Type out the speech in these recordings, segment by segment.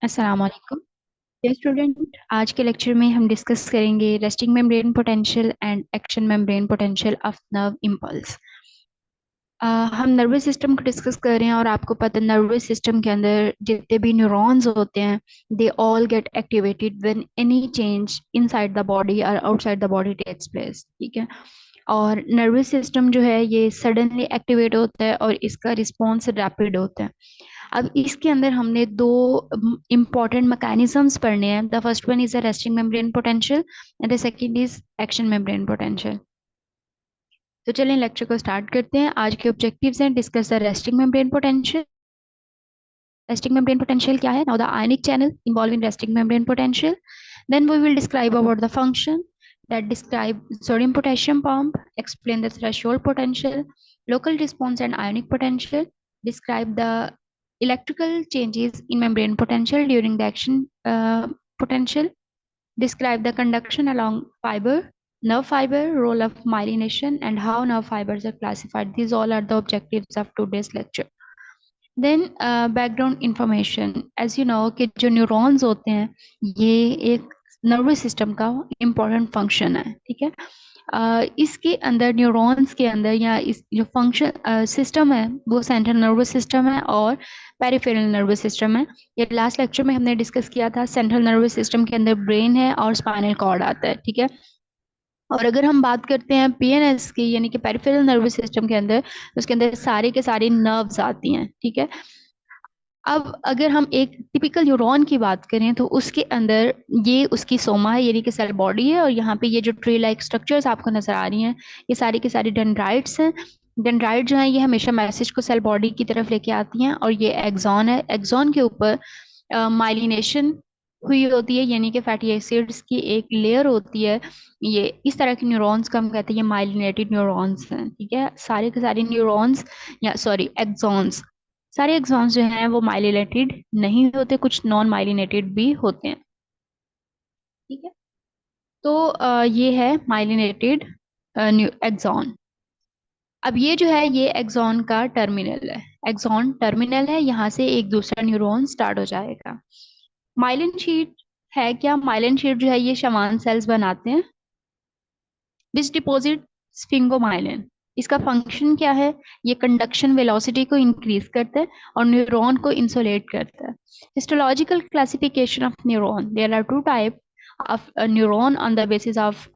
अस्सलाम वालेकुम। Dear student, आज के लेक्चर में हम डिस्कस करेंगे resting membrane potential and action membrane potential of nerve impulse. हम नर्वस सिस्टम को डिस्कस कर रहे हैं और आपको पता है नर्वस सिस्टम के अंदर जितने भी न्यूरॉन्स होते हैं they all get activated when any change inside the body और outside the body takes place. ठीक है। और नर्वस सिस्टम जो है ये सडनली एक्टिवेट होता है और इसका रिस्पॉन्स रैपिड होता है। अब इसके अंदर हमने दो इम्पॉर्टेंट मैकेनिज्म्स पढ़ने हैं। The first one is a resting membrane potential and the second is action membrane potential. तो चलें लेक्चर को स्टार्ट करते हैं। आज के ऑब्जेक्टिव्स हैं discuss the resting membrane potential. Resting membrane potential क्या है? Now the ionic channel involve in resting membrane potential. Then we will describe about the function that describe sodium potassium pump, explain the threshold potential, local response and ionic potential, describe the electrical changes in membrane potential during the action potential, describe the conduction along fiber, nerve fiber, role of myelination and how nerve fibers are classified. These all are the objectives of today's lecture. Then background information, as you know कि जो neurons होते हैं ये एक nervous system का important function है। ठीक है। इसके अंदर न्यूरॉन्स के अंदर या इस जो फंक्शन सिस्टम है वो सेंट्रल नर्वस सिस्टम है और पेरिफेरल नर्वस सिस्टम है। ये लास्ट लेक्चर में हमने डिस्कस किया था। सेंट्रल नर्वस सिस्टम के अंदर ब्रेन है और स्पाइनल कॉर्ड आता है। ठीक है। और अगर हम बात करते हैं पीएनएस की यानी कि पेरिफेरल नर्वस सिस्टम के अंदर, तो उसके अंदर सारे के सारे नर्व्स आती हैं। ठीक है। अब अगर हम एक टिपिकल न्यूरॉन की बात करें तो उसके अंदर ये उसकी सोमा है यानी कि सेल बॉडी है और यहाँ पे ये जो ट्री लाइक स्ट्रक्चर्स आपको नजर आ रही हैं ये सारी की सारी डेंड्राइट्स हैं। डेंड्राइट जो है ये हमेशा मैसेज को सेल बॉडी की तरफ लेके आती हैं और ये एक्सॉन है। एक्सॉन के ऊपर माइलिनेशन हुई होती है यानी कि फैटी एसिड्स की एक लेयर होती है। ये इस तरह के न्यूरॉन्स को हम कहते हैं ये माइलिनेटेड न्यूरॉन्स हैं। ठीक है। सारे के सारे न्यूरॉन्स या सॉरी एक्सॉन्स, सारे एक्सॉन्स जो हैं वो माइलिनेटेड नहीं होते, कुछ नॉन माइलिनेटेड भी होते हैं। ठीक है। तो ये है माइलिनेटेड एक्सॉन। अब ये जो है ये एक्सॉन का टर्मिनल है। एक्सॉन टर्मिनल है, यहाँ से एक दूसरा न्यूरॉन स्टार्ट हो जाएगा। माइलिन शीट है क्या? माइलिन शीट जो है ये शवान सेल्स बनाते हैं विच डिपोजिट स्फिंगोमाइलिन। इसका फंक्शन क्या है? ये कंडक्शन वेलोसिटी को इंक्रीज करता है और न्यूरॉन को इंसुलेट करता है। Histological classification of neuron, there are two type of neuron on the basis of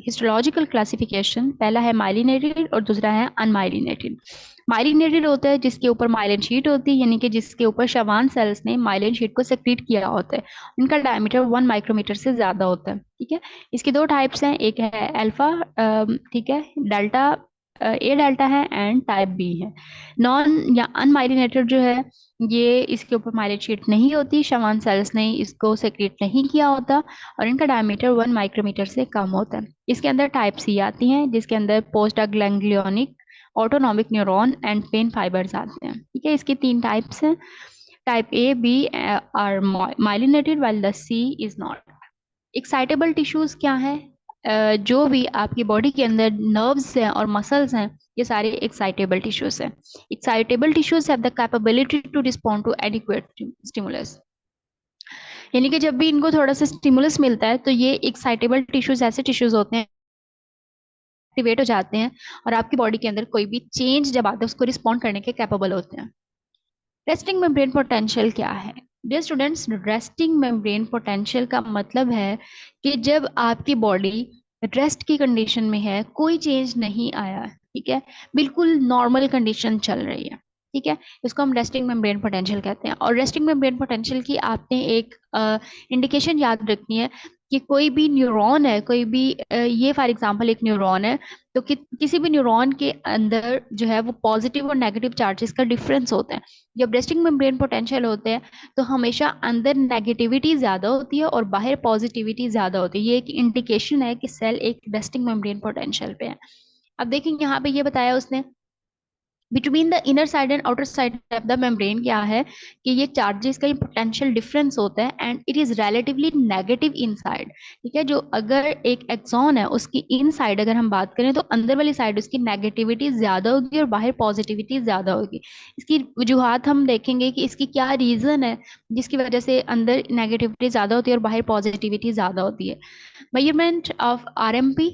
histological classification. पहला है माइलिनेटेड और दूसरा है अनमाइलिनेटेड। माइलिनेटेड होता है जिसके ऊपर माइलिन शीट होती है यानी कि जिसके ऊपर शवान सेल्स ने माइलिन शीट को सेक्रीट किया होता है। इनका डायमीटर 1 माइक्रोमीटर से ज्यादा होता है। ठीक है। इसके दो टाइप्स हैं, एक है अल्फा, ठीक है, डेल्टा, ए डेल्टा है एंड टाइप बी है। नॉन या अनमाइलिनेटेड जो है ये इसके ऊपर माइलेज शीट नहीं होती, शवान सेल्स ने इसको सेक्रेट नहीं किया होता और इनका डायमीटर 1 माइक्रोमीटर से कम होता है। इसके अंदर टाइप सी आती हैं जिसके अंदर post ganglionic, autonomic neuron and pain fibres आते हैं। ठीक है। इसके तीन टाइप्स हैं। Type A B are myelinated while the C is not. Excitable tissues क्या है? जो भी आपकी बॉडी के अंदर नर्व्स हैं और मसल्स हैं ये सारे एक्साइटेबल टिश्यूज हैं। Excitable tissues have the capability to respond to adequate stimulus. यानी कि जब भी इनको थोड़ा सा स्टिमुलस मिलता है तो ये एक्साइटेबल टिश्यूज ऐसे टिश्यूज होते हैं एक्टिवेट हो जाते हैं और आपकी बॉडी के अंदर कोई भी चेंज जब आता है उसको रिस्पॉन्ड करने के कैपेबल होते हैं। रेस्टिंग मेम्ब्रेन पोटेंशियल क्या है? Dear students, resting membrane potential का मतलब है कि जब आपकी बॉडी रेस्ट की कंडीशन में है, कोई चेंज नहीं आया, ठीक है, बिल्कुल नॉर्मल कंडीशन चल रही है। ठीक है। इसको हम रेस्टिंग मेम्ब्रेन पोटेंशियल कहते हैं। और रेस्टिंग मेम्ब्रेन पोटेंशियल की आपने एक इंडिकेशन याद रखनी है कि कोई भी न्यूरॉन है, कोई भी ये फॉर एग्जांपल एक न्यूरॉन है, तो किसी भी न्यूरॉन के अंदर जो है वो पॉजिटिव और नेगेटिव चार्जेस का डिफरेंस होता है। जब रेस्टिंग मेम्ब्रेन पोटेंशियल होते हैं तो हमेशा अंदर नेगेटिविटी ज्यादा होती है और बाहर पॉजिटिविटी ज्यादा होती है। ये एक इंडिकेशन है कि सेल एक रेस्टिंग मेम्ब्रेन पोटेंशियल पे है। अब देखेंगे यहाँ पे ये बताया उसने between the inner side and outer side of the membrane क्या है कि ये चार्जेस का पोटेंशियल डिफरेंस होता है and it is relatively negative inside. ठीक है, जो अगर एक एक्सॉन है उसकी इनसाइड अगर हम बात करें तो अंदर वाली साइड उसकी नेगेटिविटी ज्यादा होगी और बाहर पॉजिटिविटी ज्यादा होगी। इसकी वजूहात हम देखेंगे कि इसकी क्या रीजन है जिसकी वजह से अंदर नेगेटिविटी ज्यादा होती है और बाहर पॉजिटिविटी ज्यादा होती है। मेजरमेंट ऑफ आरएमपी,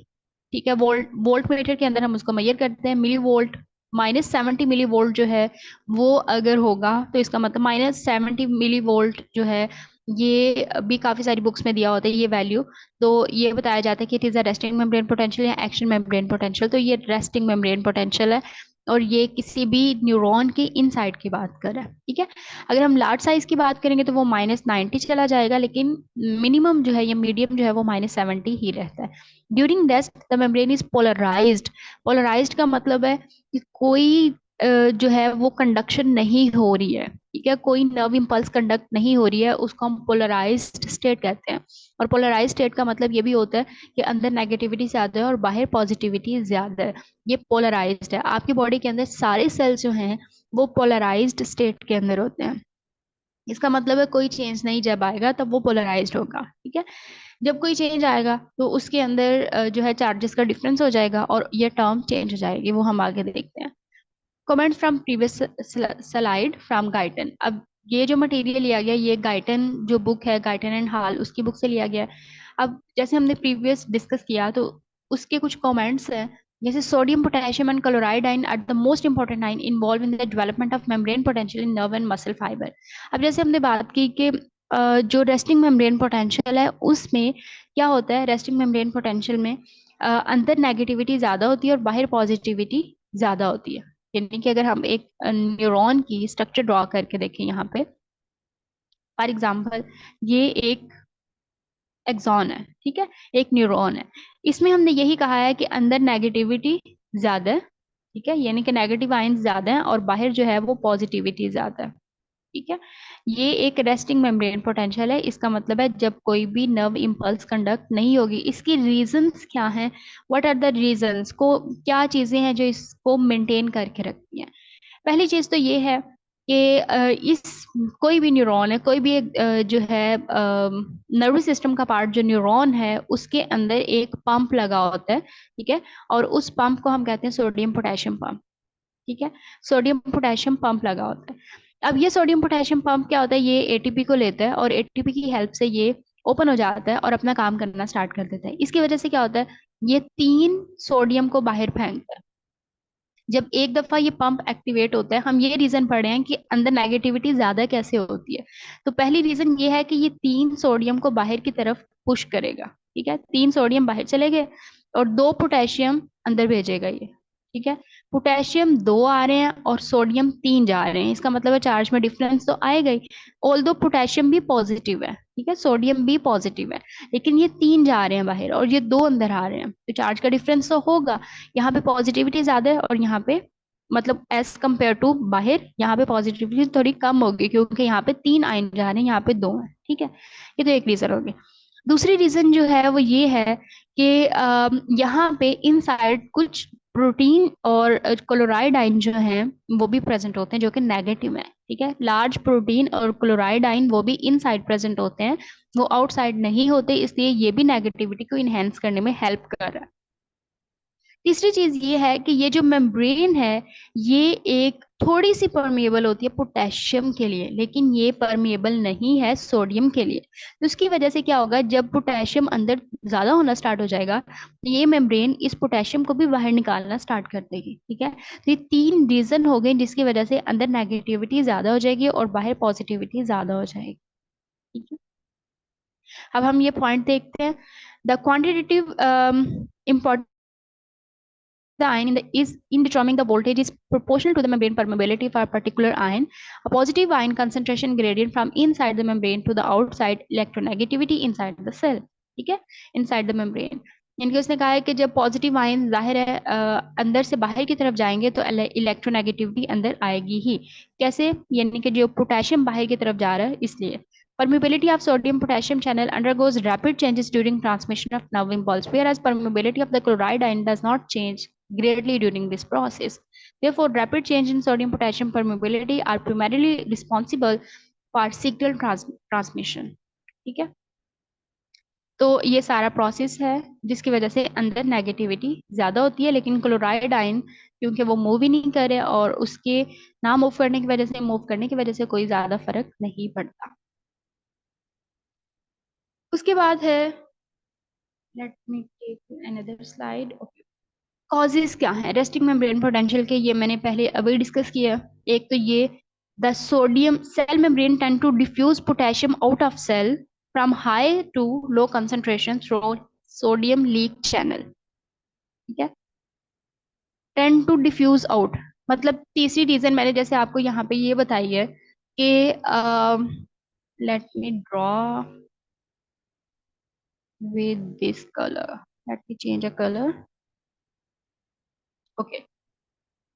ठीक है, वोल्ट वोल्ट मीटर के अंदर हम उसको मेजर करते हैं। मिली वोल्ट, -70 मिली वोल्ट जो है वो अगर होगा तो इसका मतलब -70 मिली वोल्ट जो है, ये भी काफी सारी बुक्स में दिया होता है ये वैल्यू। तो ये बताया जाता है कि it is a resting membrane potential या एक्शन मेम्ब्रेन पोटेंशियल। तो ये रेस्टिंग मेम्ब्रेन पोटेंशियल है और ये किसी भी न्यूरॉन के इनसाइड की बात कर रहा है। ठीक है, अगर हम लार्ज साइज की बात करेंगे तो वो -90 चला जाएगा, लेकिन मिनिमम जो है या मीडियम जो है वो -70 ही रहता है। During rest the membrane is polarised. Polarised का मतलब है कि कोई जो है वो कंडक्शन नहीं हो रही है। ठीक है, कोई नर्व इम्पल्स कंडक्ट नहीं हो रही है, उसको हम पोलराइज्ड स्टेट कहते हैं। और पोलराइज्ड स्टेट का मतलब ये भी होता है कि अंदर नेगेटिविटी ज्यादा है और बाहर पॉजिटिविटी ज्यादा है। ये पोलराइज्ड है। आपकी बॉडी के अंदर सारे सेल्स जो हैं वो पोलराइज्ड स्टेट के अंदर होते हैं। इसका मतलब है कोई चेंज नहीं जब आएगा तब वो पोलराइज्ड होगा। ठीक है, जब कोई चेंज आएगा तो उसके अंदर जो है चार्जेस का डिफरेंस हो जाएगा और ये टर्म चेंज हो जाएगी, वो हम आगे देखते हैं। Comments from previous slide from Guyton. अब ये जो मटेरियल लिया गया ये गाइटन जो बुक है, गाइटन एंड हॉल, उसकी बुक से लिया गया है। अब जैसे हमने प्रीवियस डिस्कस किया तो उसके कुछ कमेंट्स हैं, जैसे sodium potassium and chloride ion are the most important ion involve in the development of membrane potential in nerve and muscle fibre. अब जैसे हमने बात की कि जो रेस्टिंग मेम्ब्रेन पोटेंशियल है उसमें क्या होता है, रेस्टिंग मेम्ब्रेन पोटेंशियल में अंदर नेगेटिविटी ज्यादा होती है और बाहर पॉजिटिविटी ज्यादा होती है। यानी कि अगर हम एक न्यूरॉन की स्ट्रक्चर ड्रॉ करके देखें यहाँ पे, फॉर एग्जांपल ये एक एक्सॉन है, ठीक है, एक न्यूरॉन है। इसमें हमने यही कहा है कि अंदर नेगेटिविटी ज्यादा है। ठीक है, यानी कि नेगेटिव आयन ज्यादा है और बाहर जो है वो पॉजिटिविटी ज्यादा है। ठीक है, ये एक रेस्टिंग मेम्ब्रेन पोटेंशियल है। इसका मतलब है जब कोई भी नर्व इम्पल्स कंडक्ट नहीं होगी। इसकी रीजंस क्या हैं, व्हाट आर द रीजंस, को क्या चीजें हैं जो इसको मेंटेन करके रखती हैं। पहली चीज तो ये है कि इस कोई भी न्यूरॉन है, कोई भी एक जो है नर्वस सिस्टम का पार्ट जो न्यूरॉन है उसके अंदर एक पंप लगा होता है। ठीक है, और उस पंप को हम कहते हैं सोडियम पोटेशियम पंप। ठीक है, सोडियम पोटेशियम पंप लगा होता है। अब ये सोडियम पोटेशियम पंप क्या होता है, ये एटीपी को लेता है और एटीपी की हेल्प से ये ओपन हो जाता है और अपना काम करना स्टार्ट कर देता है। इसकी वजह से क्या होता है, ये 3 सोडियम को बाहर फेंकता है। जब एक दफा ये पंप एक्टिवेट होता है, हम ये रीजन पढ़ रहे हैं कि अंदर नेगेटिविटी ज्यादा कैसे होती है। तो पहली रीजन ये है कि ये 3 सोडियम को बाहर की तरफ पुश करेगा। ठीक है, 3 सोडियम बाहर चले गए और 2 पोटेशियम अंदर भेजेगा ये। ठीक है, पोटेशियम 2 आ रहे हैं और सोडियम 3 जा रहे हैं, इसका मतलब है चार्ज में डिफरेंस तो आएगा ही। ऑल्दो पोटेशियम भी पॉजिटिव है, ठीक है, सोडियम भी पॉजिटिव है, लेकिन ये 3 जा रहे हैं बाहर और ये 2 अंदर आ रहे हैं, तो चार्ज का डिफरेंस तो होगा। यहाँ पे पॉजिटिविटी ज्यादा है और यहाँ पे मतलब एज कम्पेयर टू बाहर यहाँ पे पॉजिटिविटी थोड़ी कम होगी क्योंकि यहाँ पे 3 आयन जा रहे हैं, यहाँ पे 2 हैं। ठीक है, ये तो एक रीजन होगी। दूसरी रीजन जो है वो ये है कि यहाँ पे इनसाइड कुछ प्रोटीन और क्लोराइड आयन जो हैं वो भी प्रेजेंट होते हैं जो कि नेगेटिव है। ठीक है, लार्ज प्रोटीन और क्लोराइड आयन वो भी इनसाइड प्रेजेंट होते हैं, वो आउटसाइड नहीं होते, इसलिए ये भी नेगेटिविटी को इनहेंस करने में हेल्प कर रहा है। तीसरी चीज ये है कि ये जो मेम्ब्रेन है ये एक थोड़ी सी परमिएबल होती है पोटेशियम के लिए, लेकिन ये परमिएबल नहीं है सोडियम के लिए। तो उसकी वजह से क्या होगा, जब पोटेशियम अंदर ज्यादा होना स्टार्ट हो जाएगा तो ये मेम्ब्रेन इस पोटेशियम को भी बाहर निकालना स्टार्ट कर देगी। ठीक है, तो ये 3 रीजन हो गए जिसकी वजह से अंदर नेगेटिविटी ज्यादा हो जाएगी और बाहर पॉजिटिविटी ज्यादा हो जाएगी। ठीक है, अब हम ये पॉइंट देखते हैं। The quantitative importance the ion in determining the voltage is proportional to the membrane permeability of a particular ion. A positive ion concentration gradient from inside the membrane to the outside electronegativity inside the cell. ठीक है, inside the membrane। यानी कि उसने कहा है कि जब positive ion जाहिर है अंदर से बाहर की तरफ जाएंगे तो इलेक्ट्रोनेगेटिविटी अंदर आएगी ही। कैसे, यानी कि जो पोटेशियम बाहर की तरफ जा रहा है इसलिए। Permeability of sodium potassium channel undergoes rapid changes during transmission of nerve impulse, whereas permeability of the chloride ion does not change greatly during this process. Therefore, rapid change in sodium potassium permeability are primarily responsible for signal transmission. ठीक है, तो ये सारा process है जिसकी वजह से अंदर नेगेटिविटी ज्यादा होती है, लेकिन क्लोराइड आयन क्योंकि वो मूव ही नहीं करे और उसके ना मूव करने की वजह से, मूव करने की वजह से कोई ज्यादा फर्क नहीं पड़ता। उसके बाद है, let me take another slide. Causes क्या है रेस्टिंग मेम्ब्रेन पोटेंशियल के, ये मैंने पहले अभी डिस्कस किया। एक तो ये, the sodium cell membrane tend to diffuse potassium out of cell from high to low concentration through sodium leak channel. ठीक है, टेंड टू डिफ्यूज आउट मतलब तीसरी रीजन मैंने जैसे आपको यहाँ पे ये बताई है कि let me draw with this color, let me change a color। Okay,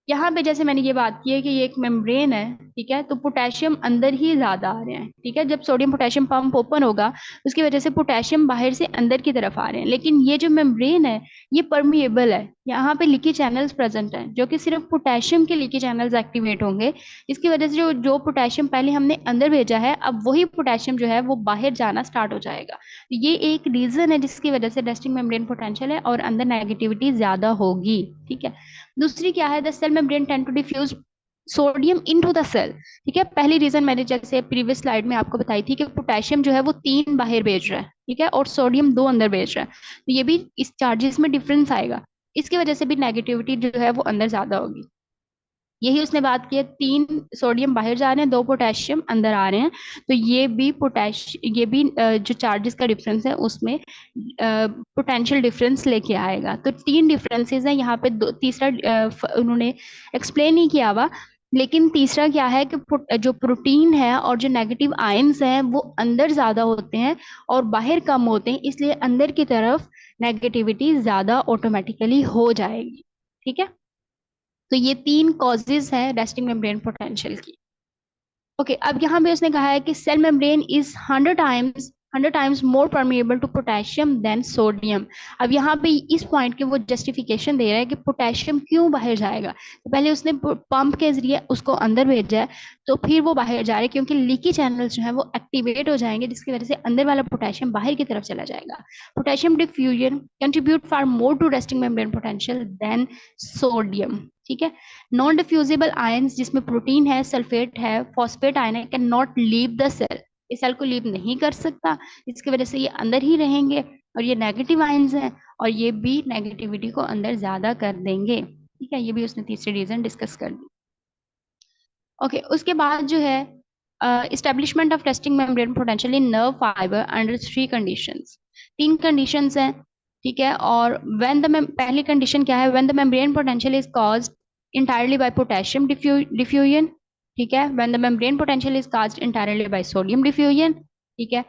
यहाँ पे जैसे मैंने ये बात की है कि ये एक मेम्ब्रेन है, ठीक है, तो पोटेशियम अंदर ही ज्यादा आ रहे हैं। ठीक है, जब सोडियम पोटेशियम पंप ओपन होगा उसकी वजह से पोटेशियम बाहर से अंदर की तरफ आ रहे हैं, लेकिन ये जो मेम्ब्रेन है ये परमिएबल है। यहाँ पे लीकी चैनल्स प्रेजेंट हैं जो कि सिर्फ पोटेशियम के लीकी चैनल्स एक्टिवेट होंगे। इसकी वजह से जो जो पोटेशियम पहले हमने अंदर भेजा है, अब वही पोटेशियम जो है वो बाहर जाना स्टार्ट हो जाएगा। ये एक रीजन है जिसकी वजह से रेस्टिंग मेम्ब्रेन पोटेंशियल है और अंदर नेगेटिविटी ज्यादा होगी। ठीक है, दूसरी क्या है, the cell membrane tend to diffuse sodium into the cell. ठीक है, पहली रीजन मैंने जैसे प्रीवियस स्लाइड में आपको बताई थी कि पोटेशियम जो है वो 3 बाहर भेज रहा है, ठीक है, और सोडियम 2 अंदर भेज रहा है, तो ये भी इस चार्जेस में डिफरेंस आएगा। इसकी वजह से भी नेगेटिविटी जो है वो अंदर ज्यादा होगी। यही उसने बात की है, 3 सोडियम बाहर जा रहे हैं, 2 पोटेशियम अंदर आ रहे हैं, तो ये भी जो चार्जेस का डिफरेंस है उसमें पोटेंशियल डिफरेंस लेके आएगा। तो 3 डिफरेंसेस हैं यहाँ पे, तीसरा उन्होंने एक्सप्लेन नहीं किया हुआ, लेकिन तीसरा क्या है कि जो प्रोटीन है और जो नेगेटिव आयंस हैं वो अंदर ज्यादा होते हैं और बाहर कम होते हैं, इसलिए अंदर की तरफ नेगेटिविटी ज्यादा ऑटोमेटिकली हो जाएगी। ठीक है, तो ये 3 कॉजेज है रेस्टिंग मेम्ब्रेन पोटेंशियल की। ओके, अब यहाँ पे उसने कहा है कि cell membrane is 100 times more permeable to potassium than sodium. अब यहाँ पे इस पॉइंट के वो जस्टिफिकेशन दे रहा है कि पोटेशियम क्यों बाहर जाएगा। तो पहले उसने पंप के जरिए उसको अंदर भेजा है, तो फिर वो बाहर जा रहा है क्योंकि लीकी चैनल्स जो है वो एक्टिवेट हो जाएंगे, जिसकी वजह से अंदर वाला पोटेशियम बाहर की तरफ चला जाएगा। Potassium diffusion contribute for more to resting membrane potential than sodium. ठीक है, नॉन डिफ्यूजिबल आयंस जिसमें प्रोटीन है, सल्फेट है, फॉस्फेट आयन है, can not leave the cell, इस सेल को लीव नहीं कर सकता, इसकी वजह से ये अंदर ही रहेंगे, और ये नेगेटिव आयंस हैं और ये भी नेगेटिविटी को अंदर ज्यादा कर देंगे। ठीक है, ये भी उसने तीसरी रीजन डिस्कस कर दी। ओके, उसके बाद जो है establishment of resting membrane potential in nerve fibre under 3 conditions. 3 conditions हैं। ठीक है, और व्हेन द पहली कंडीशन क्या है, when the membrane potential is caused entirely by potassium diffusion। ठीक है, when the membrane potential is caused entirely by sodium diffusion। ठीक है,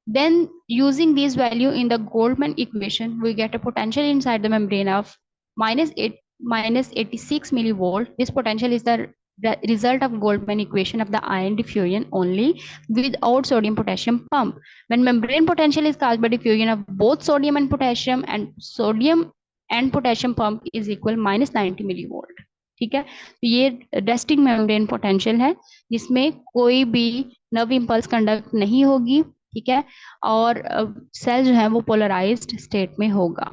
then using these value in the Goldman equation we get a potential inside the membrane of minus 86 millivolt। This potential is the result of Goldman equation of the ion diffusion only without sodium potassium pump। When membrane potential is caused by diffusion of both sodium and sodium and potassium pump is equal minus 90 millivolt। ठीक है, तो ये resting membrane potential है जिसमें कोई भी nerve impulse conduct नहीं होगी। ठीक है, और सेल जो है वो पोलराइज्ड स्टेट में होगा।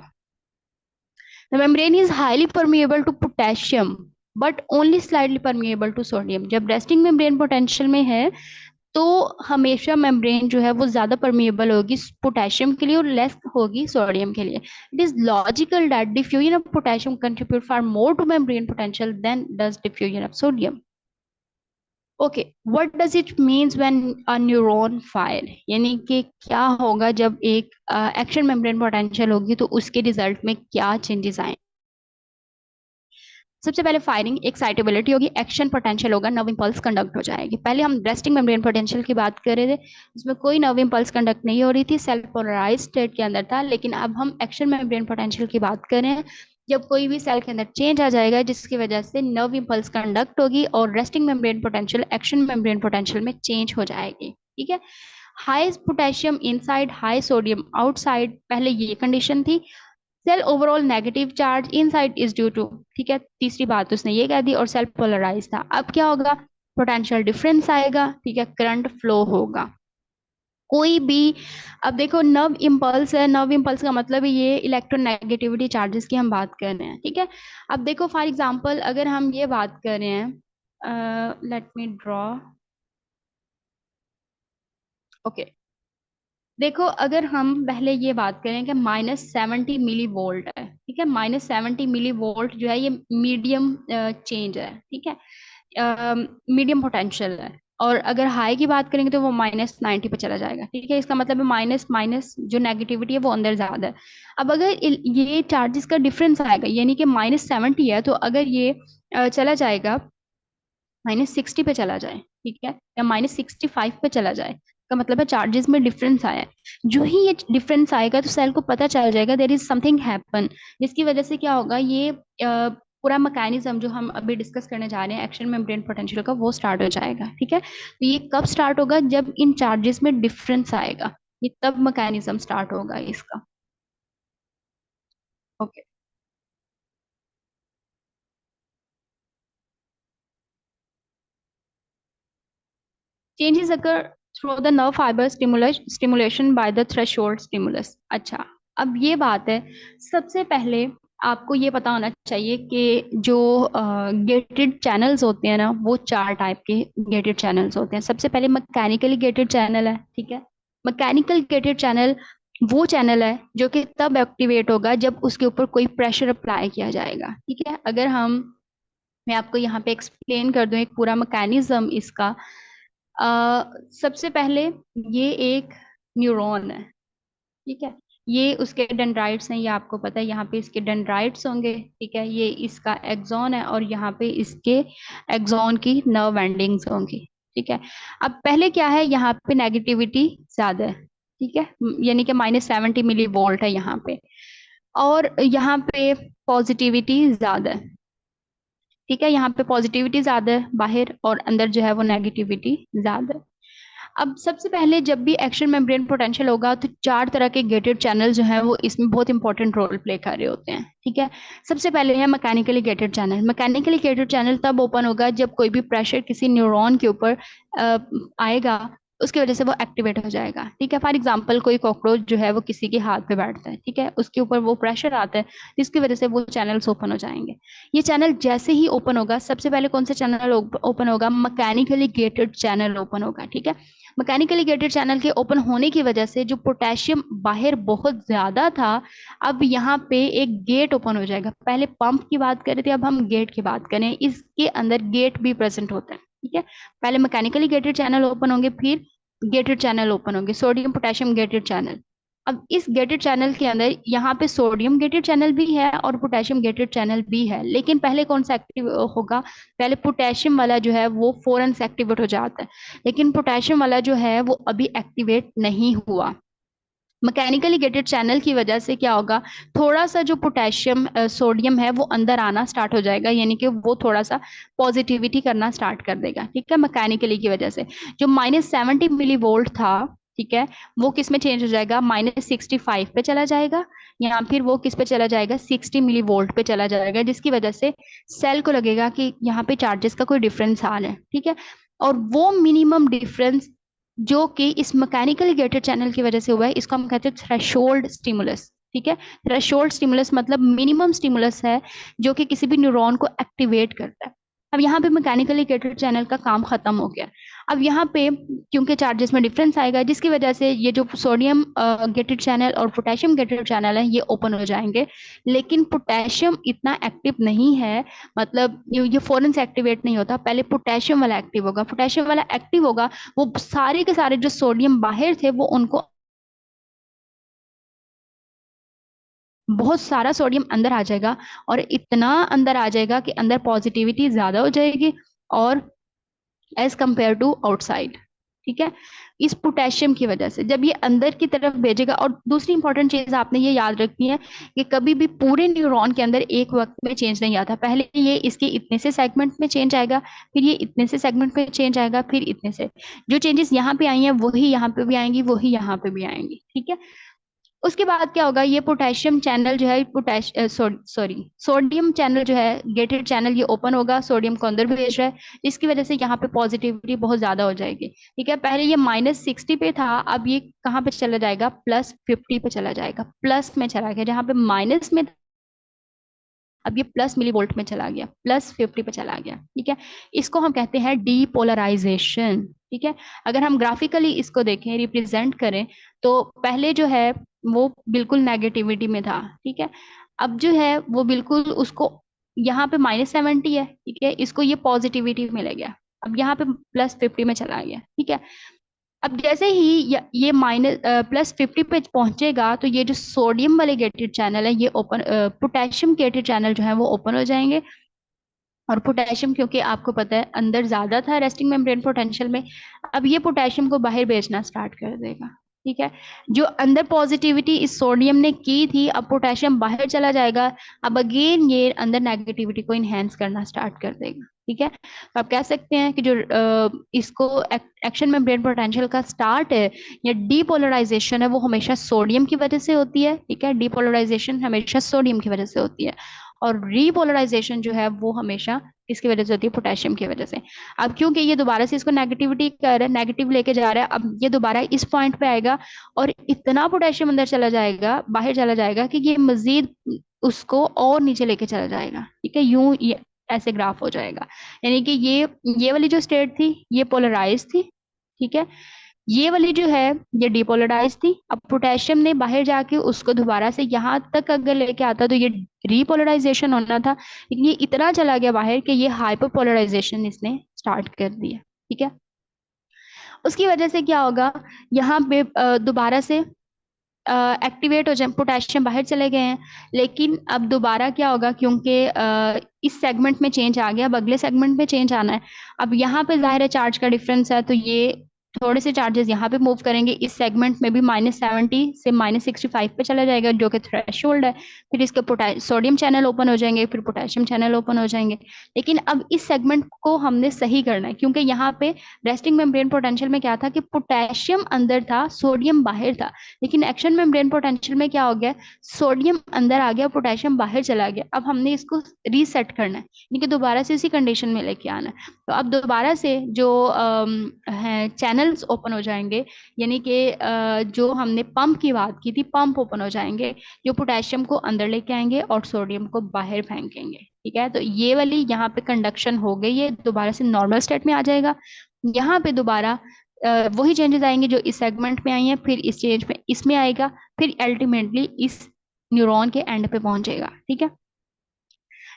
The membrane is highly permeable to potassium but only slightly permeable to sodium. जब रेस्टिंग मेम्ब्रेन पोटेंशियल में है तो हमेशा मेम्ब्रेन जो है वो ज्यादा परमिएबल होगी पोटेशियम के लिए और लेस होगी सोडियम के लिए। It is logical that diffusion of potassium contribute for more to membrane potential than does diffusion of sodium. Okay, what does it means when a neuron fire, यानी कि क्या होगा जब एक एक्शन मेम्ब्रेन पोटेंशियल होगी तो उसके रिजल्ट में क्या चेंजेस आए। सबसे पहले फायरिंग एक्साइटेबिलिटी होगी, एक्शन पोटेंशियल होगा, नर्व इंपल्स कंडक्ट हो जाएगी। पहले हम रेस्टिंग मेम्ब्रेन पोटेंशियल की बात कर रहे थे, इसमें कोई नर्व इंपल्स कंडक्ट नहीं हो रही थी, सेल पोलराइज स्टेट के अंदर था, लेकिन अब हम एक्शन मेम्ब्रेन पोटेंशियल की बात कर रहे हैं जब कोई भी सेल के अंदर चेंज आ जाएगा जिसकी वजह से नर्व इंपल्स कंडक्ट होगी और resting membrane potential action membrane potential में चेंज हो जाएगी। ठीक है, high potassium inside, high sodium outside, पहले ये कंडीशन थी। Cell overall negative charge inside is due to, ठीक है, तीसरी बात उसने ये कह दी, और सेल पोलराइज था। अब क्या होगा, पोटेंशियल डिफरेंस आएगा, ठीक है, करंट फ्लो होगा कोई भी। अब देखो नर्व इम्पल्स है, नर्व इम्पल्स का मतलब ये इलेक्ट्रोनेगेटिविटी चार्जेस की हम बात कर रहे हैं, ठीक है। अब देखो फॉर एग्जांपल अगर हम ये बात कर रहे हैं, लेट मी ड्रॉ, ओके, देखो अगर हम पहले ये बात करें कि -70 मिली वोल्ट है, ठीक है, -70 मिली वोल्ट जो है ये मीडियम चेंज है, ठीक है, मीडियम पोटेंशियल है। और अगर हाई की बात करेंगे तो वो -90 पे चला जाएगा, ठीक है, इसका मतलब है माइनस माइनस जो नेगेटिविटी है वो अंदर ज्यादा है। अब अगर ये चार्जेस का डिफरेंस आएगा, यानी कि -70 है, तो अगर ये चला जाएगा -60 पे चला जाए, ठीक है, या -65 पे चला जाए, का मतलब है चार्जेस में डिफरेंस आया है। जो ही ये डिफरेंस आएगा तो सेल को पता चल जाएगा देयर इज समथिंग हैपन, जिसकी वजह से क्या होगा, ये पूरा मैकेनिज्म जो हम अभी डिस्कस करने जा रहे हैं एक्शन मेम्ब्रेन पोटेंशियल का, वो स्टार्ट हो जाएगा, ठीक है। तो ये कब स्टार्ट होगा, जब इन चार्जेस में डिफरेंस आएगा, ये तब मैकेनिज्म स्टार्ट होगा इसका। Okay, changes occur through the nerve fiber stimulation by the threshold stimulus। अच्छा, अब ये बात है, सबसे पहले आपको ये पता होना चाहिए कि जो गेटेड चैनल्स होते हैं ना, वो चार टाइप के गेटेड चैनल्स होते हैं। सबसे पहले मैकेनिकली गेटेड चैनल है, ठीक है। मैकेनिकल गेटेड चैनल वो चैनल है जो कि तब एक्टिवेट होगा जब उसके ऊपर कोई प्रेशर अप्लाई किया जाएगा, ठीक है। अगर हम, मैं आपको यहाँ पे एक्सप्लेन कर दूं एक पूरा मैकेनिज्म इसका। सबसे पहले ये एक न्यूरॉन है, ठीक है, ये उसके डेंड्राइट्स हैं, ये आपको पता है, यहाँ पे इसके डेंड्राइट्स होंगे, ठीक है, ये इसका एक्सॉन है और यहाँ पे इसके एक्सॉन की नर्व एंडिंग्स होंगी, ठीक है। अब पहले क्या है, यहाँ पे नेगेटिविटी ज्यादा है, ठीक है, यानी कि -70 मिली वोल्ट है यहाँ पे, और यहाँ पे पॉजिटिविटी ज्यादा है, ठीक है, यहाँ पे पॉजिटिविटी ज्यादा है बाहर, और अंदर जो है वो नेगेटिविटी ज्यादा है। अब सबसे पहले जब भी एक्शन मेम्ब्रेन पोटेंशियल होगा तो चार तरह के गेटेड चैनल जो है वो इसमें बहुत इंपॉर्टेंट रोल प्ले कर रहे होते हैं, ठीक है। सबसे पहले है mechanically gated channel. Mechanically gated channel तब ओपन होगा जब कोई भी प्रेशर किसी न्यूरॉन के ऊपर आएगा, उसकी वजह से वो एक्टिवेट हो जाएगा, ठीक है। फॉर एग्जाम्पल कोई कॉकरोच जो है वो किसी के हाथ पे बैठता है, ठीक है, उसके ऊपर वो प्रेशर आता है, जिसकी वजह से वो चैनल्स ओपन हो जाएंगे। ये चैनल जैसे ही ओपन होगा, सबसे पहले कौन सा चैनल ओपन होगा, मैकेनिकली गेटेड चैनल ओपन होगा, ठीक है। मैकेनिकली गेटेड चैनल के ओपन होने की वजह से जो पोटेशियम बाहर बहुत ज्यादा था, अब यहाँ पे एक गेट ओपन हो जाएगा। पहले पंप की बात कर रहे थे, अब हम गेट की बात करें, इसके अंदर गेट भी प्रेजेंट होता है, ठीक है। पहले मैकेनिकली गेटेड चैनल ओपन होंगे, फिर गेटेड चैनल ओपन होंगे, सोडियम पोटेशियम गेटेड चैनल। अब इस गेटेड चैनल के अंदर यहाँ पे सोडियम गेटेड चैनल भी है और पोटेशियम गेटेड चैनल भी है, लेकिन पहले कौन सा एक्टिव होगा, पहले पोटेशियम वाला जो है वो फौरन से एक्टिवेट हो जाता है, लेकिन पोटेशियम वाला जो है वो अभी एक्टिवेट नहीं हुआ। मैकेनिकली गेटेड चैनल की वजह से क्या होगा, थोड़ा सा जो पोटेशियम सोडियम है वो अंदर आना स्टार्ट हो जाएगा, यानी कि वो थोड़ा सा पॉजिटिविटी करना स्टार्ट कर देगा, ठीक है, मैकेनिकली की वजह से। जो -70 मिली वोल्ट था, ठीक है, वो किस में चेंज हो जाएगा, -65 पे चला जाएगा, या फिर वो किस पे चला जाएगा, 60 मिली वोल्ट पे चला जाएगा, जिसकी वजह से सेल को लगेगा कि यहाँ पे चार्जेस का कोई डिफरेंस आ रहा है, ठीक है। और वो मिनिमम डिफरेंस जो कि इस मैकेनिकली गेटेड चैनल की वजह से हुआ है, इसको हम कहते हैं थ्रेशोल्ड स्टिमुलस, ठीक है। थ्रेशोल्ड स्टिमुलस मतलब मिनिमम स्टिमुलस है जो कि किसी भी न्यूरॉन को एक्टिवेट करता है। अब यहाँ पे मैकेनिकली गेटेड चैनल का काम खत्म हो गया। अब यहाँ पे क्योंकि चार्जेस में डिफरेंस आएगा, जिसकी वजह से ये जो सोडियम गेटेड चैनल और पोटेशियम गेटेड चैनल है ये ओपन हो जाएंगे, लेकिन पोटेशियम इतना एक्टिव नहीं है, मतलब ये फौरन से एक्टिवेट नहीं होता, पहले पोटेशियम वाला एक्टिव होगा। पोटेशियम वाला एक्टिव होगा, वो सारे के सारे जो सोडियम बाहर थे वो उनको, बहुत सारा सोडियम अंदर आ जाएगा, और इतना अंदर आ जाएगा कि अंदर पॉजिटिविटी ज्यादा हो जाएगी और एज कंपेयर टू आउटसाइड, ठीक है। इस पोटेशियम की वजह से जब ये अंदर की तरफ भेजेगा, और दूसरी इंपॉर्टेंट चीज आपने ये याद रखनी है कि कभी भी पूरे न्यूरॉन के अंदर एक वक्त में चेंज नहीं आता, पहले ये इसके इतने से सेगमेंट में चेंज आएगा, फिर ये इतने से सेगमेंट में चेंज आएगा, फिर इतने से। जो चेंजेस यहाँ पे आई हैं वही यहाँ पे भी आएंगी, वही यहाँ पे भी आएंगी, ठीक है। उसके बाद क्या होगा, ये पोटेशियम चैनल जो है सोडियम चैनल जो है, गेटेड चैनल, ये ओपन होगा, सोडियम को अंदर भेज रहा है, जिसकी वजह से यहाँ पे पॉजिटिविटी बहुत ज्यादा हो जाएगी। ठीक है, पहले ये -60 पे था, अब ये कहाँ पे चला जाएगा, +50 पे चला जाएगा, प्लस में चला गया, जहाँ पे माइनस में अब ये +मिलीवोल्ट में चला गया, +50 पे चला गया। ठीक है, इसको हम कहते हैं डीपोलराइजेशन। ठीक है, अगर हम ग्राफिकली इसको देखें, रिप्रेजेंट करें, तो पहले जो है वो बिल्कुल नेगेटिविटी में था। ठीक है, अब जो है वो बिल्कुल उसको, यहाँ पे -70 है, ठीक है, इसको ये पॉजिटिविटी में ले गया, अब यहाँ पे +50 में चला गया। ठीक है, अब जैसे ही ये +50 पे पहुंचेगा, तो ये जो सोडियम वाले गेटेड चैनल है, ये ओपन, पोटेशियम गेटेड चैनल जो है वो ओपन हो जाएंगे। और पोटेशियम, क्योंकि आपको पता है अंदर ज्यादा था रेस्टिंग मेम्ब्रेन पोटेंशियल में, अब ये पोटेशियम को बाहर भेजना स्टार्ट कर देगा। ठीक है, जो अंदर पॉजिटिविटी इस सोडियम ने की थी, अब पोटेशियम बाहर चला जाएगा, अब अगेन ये अंदर नेगेटिविटी को इनहेंस करना स्टार्ट कर देगा। ठीक है, तो आप कह सकते हैं कि जो इसको एक्शन मेम्ब्रेन पोटेंशियल का स्टार्ट है या डीपोलराइजेशन है, वो हमेशा सोडियम की वजह से होती है। ठीक है, डीपोलराइजेशन हमेशा सोडियम की वजह से होती है, और रीपोलराइजेशन जो है वो हमेशा किसकी वजह से होती है, पोटेशियम की वजह से। अब क्योंकि ये दोबारा से इसको नेगेटिविटी कर रहा है, नेगेटिव लेके जा रहा है, अब ये दोबारा इस पॉइंट पे आएगा, और इतना पोटेशियम अंदर चला जाएगा, बाहर चला जाएगा, कि ये मजीद उसको और नीचे लेके चला जाएगा। ठीक है, यूं ये ऐसे ग्राफ हो जाएगा, यानी कि ये वाली जो स्टेट थी ये पोलराइज थी। ठीक है, ये वाली जो है ये डिपोलराइज थी, अब पोटेशियम ने बाहर जाके उसको दोबारा से यहाँ तक अगर लेके आता तो ये रीपोलराइजेशन होना था, लेकिन ये इतना चला गया बाहर कि ये हाइपरपोलराइजेशन इसने स्टार्ट कर दिया। ठीक है, उसकी वजह से क्या होगा, यहाँ पे दोबारा से एक्टिवेट हो जाए, पोटेशियम बाहर चले गए हैं, लेकिन अब दोबारा क्या होगा, क्योंकि इस सेगमेंट में चेंज आ गया, अब अगले सेगमेंट में चेंज आना है। अब यहाँ पे जाहिर है चार्ज का डिफरेंस है, तो ये थोड़े से चार्जेस यहाँ पे मूव करेंगे, इस सेगमेंट में भी -70 से -65 पे चला जाएगा, जो कि थ्रेशोल्ड है। फिर इसके सोडियम चैनल ओपन हो जाएंगे, फिर पोटेशियम चैनल ओपन हो जाएंगे। लेकिन अब इस सेगमेंट को हमने सही करना है, क्योंकि यहाँ पे रेस्टिंग मेम्ब्रेन पोटेंशियल में क्या था कि पोटेशियम अंदर था, सोडियम बाहर था, लेकिन एक्शन मेम्ब्रेन पोटेंशियल में क्या हो गया, सोडियम अंदर आ गया, पोटेशियम बाहर चला गया। अब हमने इसको रीसेट करना है, यानी कि दोबारा से इसी कंडीशन में लेके आना है। तो अब दोबारा से जो है चैनल्स ओपन हो जाएंगे, यानी कि जो हमने पंप की बात की थी, पंप ओपन हो जाएंगे, जो पोटेशियम को अंदर लेके आएंगे और सोडियम को बाहर फेंकेंगे। ठीक है, तो ये वाली यहाँ पे कंडक्शन हो गई है, दोबारा से नॉर्मल स्टेट में आ जाएगा। यहाँ पे दोबारा वही चेंजेस आएंगे जो इस सेगमेंट में आई हैं, फिर इस चेंज में इसमें आएगा, फिर अल्टीमेटली इस न्यूरॉन के एंड पे पहुंचेगा। ठीक है,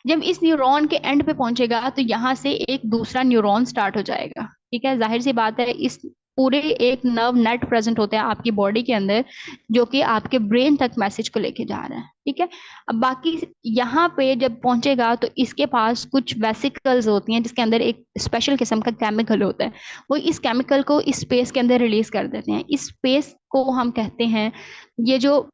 जब इस न्यूरॉन के एंड पे पहुंचेगा, तो यहाँ से एक दूसरा न्यूरॉन स्टार्ट हो जाएगा। ठीक है, जाहिर सी बात है, इस पूरे एक नर्व नेट प्रेजेंट होते हैं आपकी बॉडी के अंदर, जो कि आपके ब्रेन तक मैसेज को लेके जा रहा है। ठीक है, अब बाकी यहाँ पे जब पहुंचेगा, तो इसके पास कुछ वेसिकल्स होती हैं, जिसके अंदर एक स्पेशल किस्म का केमिकल होता है, वो इस केमिकल को इस स्पेस के अंदर रिलीज कर देते हैं। इस स्पेस को हम कहते हैं, ये जो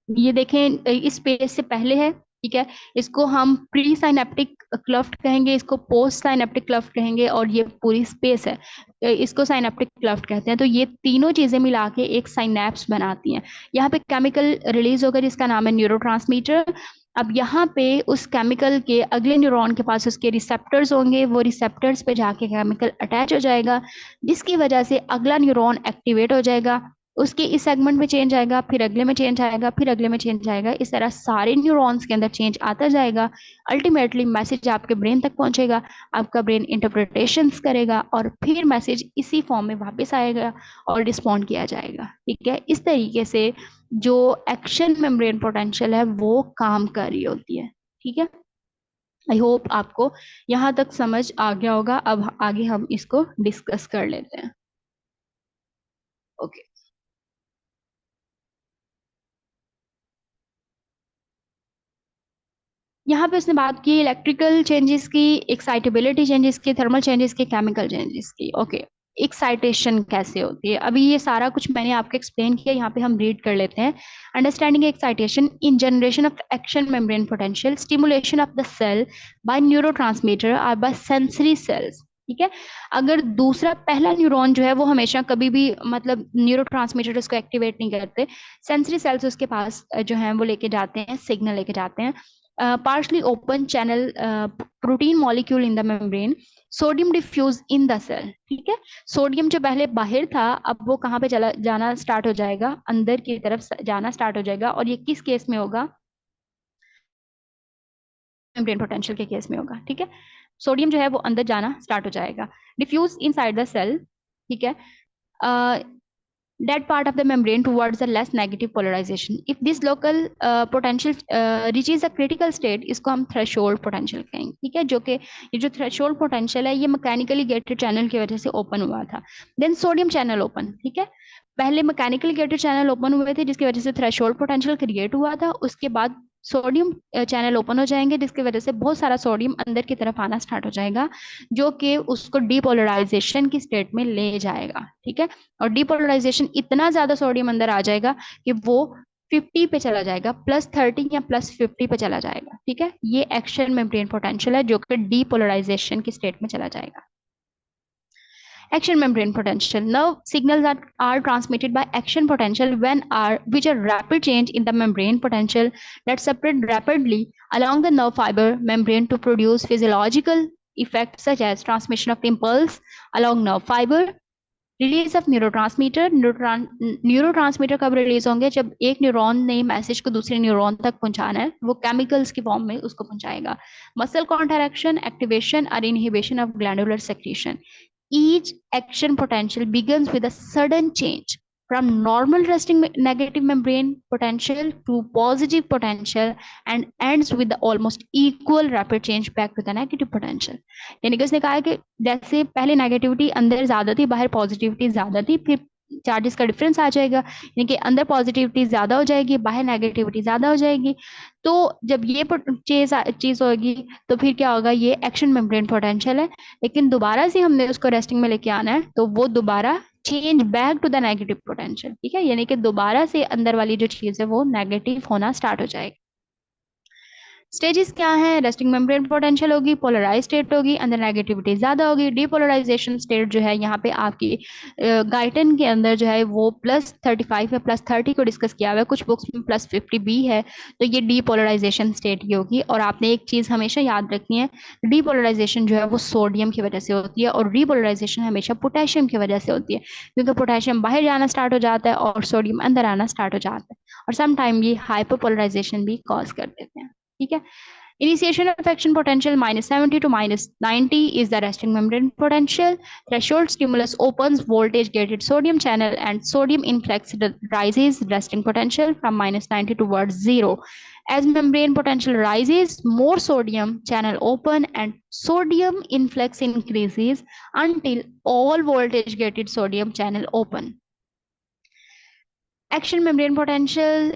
ये देखें, इस स्पेस से पहले है। ठीक है, इसको हम प्री साइनेप्टिक क्लफ्ट कहेंगे, इसको पोस्ट साइनेप्टिक क्लफ्ट कहेंगे, और ये पूरी स्पेस है, इसको साइनेप्टिक क्लफ्ट कहते हैं। तो ये तीनों चीजें मिला के एक साइनेप्स बनाती हैं। यहाँ पे केमिकल रिलीज होगा जिसका नाम है न्यूरोट्रांसमीटर। अब यहाँ पे उस केमिकल के अगले न्यूरॉन के पास उसके रिसेप्टर्स होंगे, वो रिसेप्टर्स पे जाके केमिकल अटैच हो जाएगा, जिसकी वजह से अगला न्यूरॉन एक्टिवेट हो जाएगा, उसके इस सेगमेंट में चेंज आएगा, फिर अगले में चेंज आएगा, फिर अगले में चेंज आएगा, इस तरह सारे न्यूरॉन्स के अंदर चेंज आता जाएगा। अल्टीमेटली मैसेज आपके ब्रेन तक पहुंचेगा, आपका ब्रेन इंटरप्रिटेशंस करेगा, और फिर मैसेज इसी फॉर्म में वापस आएगा और रिस्पॉन्ड किया जाएगा। ठीक है, इस तरीके से जो एक्शन मेम्ब्रेन पोटेंशियल है वो काम कर रही होती है। ठीक है, आई होप आपको यहाँ तक समझ आ गया होगा। अब आगे हम इसको डिस्कस कर लेते हैं। ओके, यहाँ पे उसने बात की इलेक्ट्रिकल चेंजेस की, एक्साइटेबिलिटी चेंजेस की, थर्मल चेंजेस की, केमिकल चेंजेस की। ओके, एक्साइटेशन कैसे होती है, अभी ये सारा कुछ मैंने आपको एक्सप्लेन किया, यहाँ पे हम रीड कर लेते हैं। Understanding excitation in generation of action membrane potential, stimulation of the cell by neurotransmitter और बाय सेंसरी सेल्स। ठीक है। अगर दूसरा पहला न्यूरॉन जो है वो हमेशा कभी भी मतलब न्यूरोट्रांसमीटर उसको एक्टिवेट नहीं करते, सेंसरी सेल्स उसके पास जो है वो लेके जाते हैं, सिग्नल लेके जाते हैं। Partially open channel protein molecule in the membrane, sodium diffuse in the cell. ठीक है। सोडियम जो पहले बाहर था अब वो कहाँ पे चला जाना स्टार्ट हो जाएगा, अंदर की तरफ जाना स्टार्ट हो जाएगा। और ये किस केस में होगा, मेम्ब्रेन पोटेंशियल के केस में होगा। ठीक है। सोडियम जो है वो अंदर जाना स्टार्ट हो जाएगा, डिफ्यूज इनसाइड द सेल। ठीक है। That part of the membrane towards a less negative polarization. If this local potential reaches a critical state, इसको हम threshold potential कहेंगे। ठीक है। जो कि ये जो threshold potential है ये mechanically gated channel की वजह से open हुआ था। Then sodium channel open। ठीक है। पहले मैकेनिकली गेटेड चैनल ओपन हुए थे जिसकी वजह से थ्रेशोल्ड पोटेंशियल क्रिएट हुआ था, उसके बाद सोडियम चैनल ओपन हो जाएंगे जिसकी वजह से बहुत सारा सोडियम अंदर की तरफ आना स्टार्ट हो जाएगा, जो कि उसको डीपोलराइजेशन की स्टेट में ले जाएगा। ठीक है। और डीपोलराइजेशन इतना ज्यादा सोडियम अंदर आ जाएगा कि वो 50 पे चला जाएगा, +30 या +50 पे चला जाएगा। ठीक है। ये एक्शन मेम्ब्रेन पोटेंशियल है जो कि डीपोलराइजेशन की स्टेट में चला जाएगा। Action membrane potential. Nerve signals are transmitted by action potential which are rapid change in the membrane potential that spread rapidly along the nerve fiber membrane to produce physiological effects such as transmission of impulse along nerve fiber, release of neurotransmitter. Neurotransmitter कब release होंगे, जब एक neuron ने message को दूसरे neuron तक पहुंचाना है, वो केमिकल्स की फॉर्म में उसको पहुंचाएगा। मसल कॉन्ट्रैक्शन, एक्टिवेशन और inhibition of glandular secretion. Each action potential begins with a sudden change from normal resting negative membrane potential to positive potential and ends with the almost equal rapid change back to the negative potential. यानी कि उसने कहा है कि जैसे पहले negativity अंदर ज्यादा थी, बाहर पॉजिटिविटी ज्यादा थी, फिर चार्जेस का डिफरेंस आ जाएगा, यानी कि अंदर पॉजिटिविटी ज्यादा हो जाएगी, बाहर नेगेटिविटी ज्यादा हो जाएगी। तो जब ये चीज होगी तो फिर क्या होगा, ये एक्शन मेम्ब्रेन पोटेंशियल है। लेकिन दोबारा से हमने उसको रेस्टिंग में लेके आना है तो वो दोबारा change back to the negative potential. ठीक है। यानी कि दोबारा से अंदर वाली जो चीज है वो नेगेटिव होना स्टार्ट हो जाएगी। स्टेजेस क्या है, रेस्टिंग मेम्ब्रेन पोटेंशियल होगी, पोलराइज स्टेट होगी, अंदर नेगेटिविटी ज्यादा होगी। डीपोलराइजेशन स्टेट जो है यहाँ पे आपकी गाइटन के अंदर जो है वो +35 या +30 को डिस्कस किया हुआ है, कुछ बुक्स में +50 भी है। तो ये डीपोलराइजेशन स्टेट की होगी। और आपने एक चीज हमेशा याद रखनी है, डीपोलराइजेशन जो है वो सोडियम की वजह से होती है और रीपोलराइजेशन हमेशा पोटेशियम की वजह से होती है, क्योंकि पोटेशियम बाहर जाना स्टार्ट हो जाता है और सोडियम अंदर आना स्टार्ट हो जाता है। और समटाइम ये हाइपरपोलराइजेशन भी कॉज कर देते हैं। ठीक है। Initiation of action potential -70 to -90 is the resting membrane potential. Threshold stimulus opens voltage gated sodium channel and sodium influx rises resting potential from -90 towards 0. As membrane potential rises, more sodium channel open and sodium influx increases until all voltage gated sodium channel open. Action membrane potential,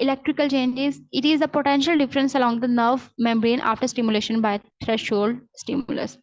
electrical changes. It is the potential difference along the nerve membrane after stimulation by threshold stimulus.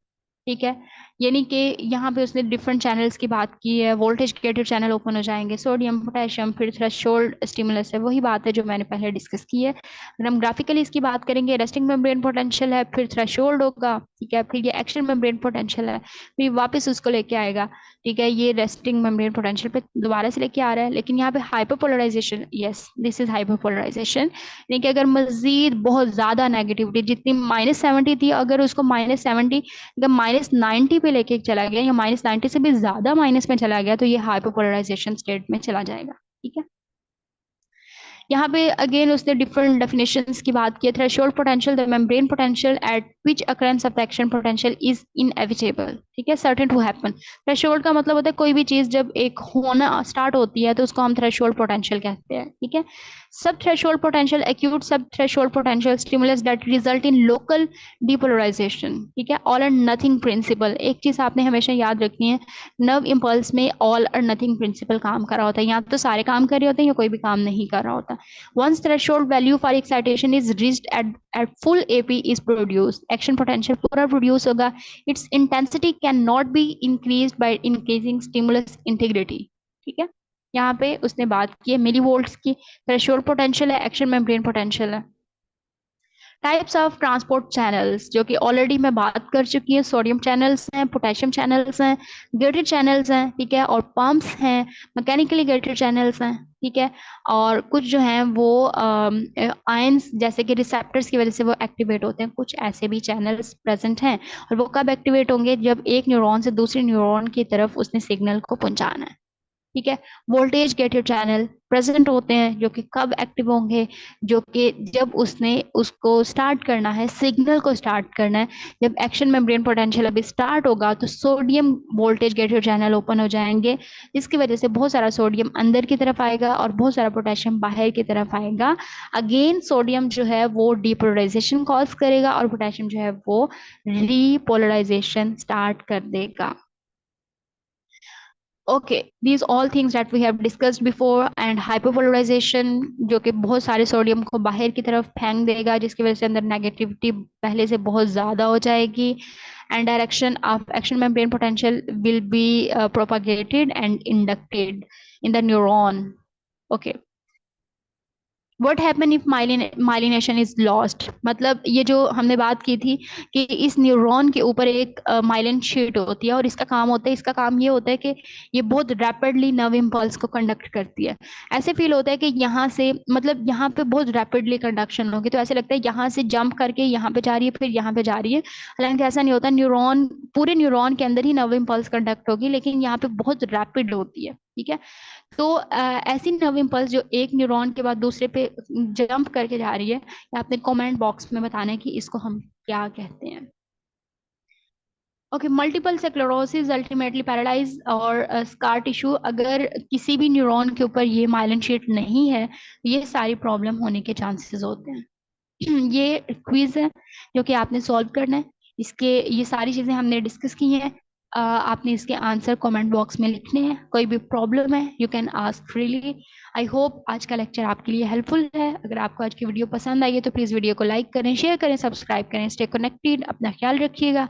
ठीक है। यानी कि यहाँ पे उसने different channels की बात की है, वोल्टेज गेटेड चैनल ओपन हो जाएंगे, सोडियम, पोटेशियम, फिर थ्रेशोल्ड स्टिमुलस है, वही बात है जो मैंने पहले डिस्कस की है। अगर हम ग्राफिकली इसकी बात करेंगे, रेस्टिंग मेम्ब्रेन पोटेंशियल है, फिर थ्रेशोल्ड होगा। ठीक है। फिर ये एक्शन मेम्ब्रेन पोटेंशियल है, फिर वापस उसको लेके आएगा। ठीक है। ये रेस्टिंग मेम्ब्रेन पोटेंशियल पे दोबारा से लेके आ रहा है। लेकिन यहाँ पे hyperpolarisation, yes this is hyperpolarisation, यानी कि अगर मजीद बहुत ज्यादा नेगेटिविटी, जितनी -70 थी, अगर उसको -70 अगर -90 पे लेके चला गया या -90 से भी ज्यादा माइनस में चला गया तो ये हाइपरपोलराइजेशन स्टेट में चला जाएगा। ठीक है। यहाँ पे अगेन उसने डिफरेंट डेफिनेशंस की बात की है। Threshold potential, the membrane potential at which occurrence of the action potential is inevitable. ठीक है। Certain to happen. थ्रेशोल्ड का मतलब होता है कोई भी चीज जब एक होना स्टार्ट होती है तो उसको हम थ्रेशोल्ड पोटेंशियल कहते हैं। ठीक है। Sub threshold potential, acute sub threshold potential stimulus that result in local depolarisation. ठीक है। ऑल एंड नथिंग प्रिंसिपल, एक चीज आपने हमेशा याद रखनी है, नर्व इम्पल्स में ऑल और नथिंग प्रिंसिपल काम कर रहा होता है, या तो सारे काम कर रहे होते हैं या कोई भी काम नहीं कर रहा होता। Once threshold value for excitation is reached at full AP is produced. Action potential पूरा produce होगा. Its intensity cannot be increased by increasing stimulus integrity. ठीक है। यहाँ पे उसने बात की है मिलीवोल्ट्स की। थ्रेशोल्ड पोटेंशियल है, एक्शन मेम्ब्रेन पोटेंशियल है। टाइप्स ऑफ ट्रांसपोर्ट चैनल्स, जो कि ऑलरेडी मैं बात कर चुकी है, सोडियम चैनल्स हैं, पोटेशियम चैनल्स हैं, गेटेड चैनल्स हैं, ठीक है, और पंप्स हैं, मैकेनिकली गेटेड चैनल्स हैं, ठीक है, और कुछ जो हैं वो आयंस जैसे कि रिसेप्टर्स की वजह से वो एक्टिवेट होते हैं। कुछ ऐसे भी चैनल्स प्रेजेंट हैं, और वो कब एक्टिवेट होंगे, जब एक न्यूरॉन से दूसरे न्यूरॉन की तरफ उसने सिग्नल को पहुंचाना है, ठीक है। वोल्टेज गेटेड चैनल प्रेजेंट होते हैं, जो कि कब एक्टिव होंगे, जो कि जब उसने उसको स्टार्ट करना है, सिग्नल को स्टार्ट करना है, जब एक्शन मेम्ब्रेन पोटेंशियल अभी स्टार्ट होगा तो sodium voltage gated channel open हो जाएंगे, जिसकी वजह से बहुत सारा सोडियम अंदर की तरफ आएगा और बहुत सारा पोटेशियम बाहर की तरफ आएगा। अगेन सोडियम जो है वो डीपोलराइजेशन कॉज करेगा और पोटेशियम जो है वो रीपोलराइजेशन स्टार्ट कर देगा। Okay, these all things that we have discussed before, and hyperpolarization जो कि बहुत सारे सोडियम को बाहर की तरफ फेंक देगा, जिसकी वजह से अंदर नेगेटिविटी पहले से बहुत ज्यादा हो जाएगी, and direction of action membrane potential will be propagated and inducted in the neuron. Okay, what happen if myelination is lost, मतलब ये जो हमने बात की थी कि इस न्यूरॉन के ऊपर एक माइलिन शीट होती है, और इसका काम होता है, इसका काम ये होता है कि ये बहुत रैपिडली नर्व इम्पल्स को कंडक्ट करती है। ऐसे फील होता है कि यहाँ से, मतलब यहाँ पे बहुत रैपिडली कंडक्शन होगी, तो ऐसे लगता है यहाँ से जंप करके यहाँ पे जा रही है, फिर यहाँ पे जा रही है। हालांकि ऐसा नहीं होता, न्यूरॉन, पूरे न्यूरॉन के अंदर ही नर्व इम्पल्स कंडक्ट होगी, लेकिन यहाँ पे बहुत रैपिड होती है, ठीक है। तो ऐसी नर्व इम्पल्स जो एक न्यूरॉन के बाद दूसरे पे जंप करके जा रही है, या आपने कमेंट बॉक्स में बताना है कि इसको हम क्या कहते हैं। Okay, multiple sclerosis, ultimately paralyse और स्कार टिश्यू, अगर किसी भी न्यूरॉन के ऊपर ये माइलिन शीट नहीं है, ये सारी प्रॉब्लम होने के चांसेस होते हैं। ये क्विज है जो कि आपने सॉल्व करना है। इसके ये सारी चीजें हमने डिस्कस की हैं। आपने इसके आंसर कमेंट बॉक्स में लिखने हैं। कोई भी प्रॉब्लम है you can ask freely. I hope आज का लेक्चर आपके लिए हेल्पफुल है। अगर आपको आज की वीडियो पसंद आई है तो प्लीज वीडियो को लाइक करें, शेयर करें, सब्सक्राइब करें। स्टे कनेक्टेड, अपना ख्याल रखिएगा।